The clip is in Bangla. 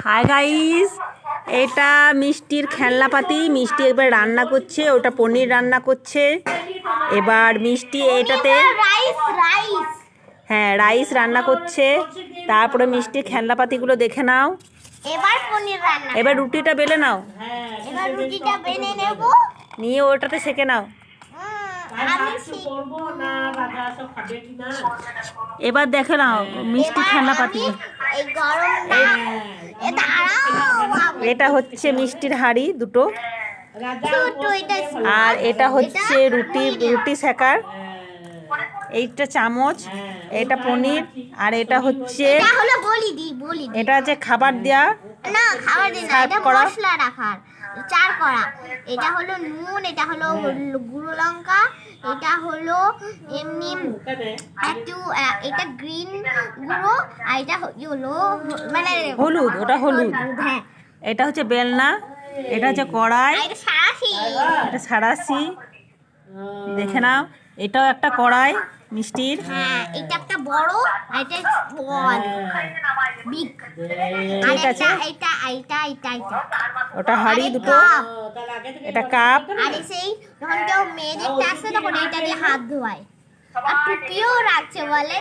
হাই গাইস, এটা মিষ্টির খেলনাপাতি। মিষ্টি এবার রান্না করছে, ওটা পনির রান্না করছে। এবার মিষ্টি এটাতে হ্যাঁ রাইস রান্না করছে। তারপরে মিষ্টির খেলনাপাতিগুলো দেখে নাও। এবার রুটিটা বেলে নাও, নিয়ে ওটাতে সেঁকে নাও। এবার দেখে নাও মিষ্টি খেলনাপাতি। এটা হচ্ছে মিষ্টির হাঁড়ি দুটো, আর এটা হচ্ছে রুটি সেকার। এইটা চামচ, এটা পনির, আর এটা হচ্ছে এটা হচ্ছে খাবার দেওয়া, সার্ভ করা। চার করা, এটা হলো নুন, এটা হলো গুঁড়ো লঙ্কা, এটা হলো এমনি একটু, এটা গ্রিন গুঁড়ো, আর এটা হলো মানে হলুদ, ওটা হলুদ। হ্যাঁ, এটা হচ্ছে বেলনা, এটা হচ্ছে কড়াই, এটা সাঁড়াশি। দেখে নাও, এটাও একটা কড়াই মিষ্টির। হ্যাঁ, এটা একটা বড়, আর এটা স্মল বিগ। ঠিক আছে, এটা এটা এটা এটা ওটা হাঁড়ি দুটো, এটা কাপ। আর সেই যখন কেউ মেয়ে দেখতে আসে তখন এটা দিয়ে হাত ধোয়ায়, আর টুপিও রাখছে বলে।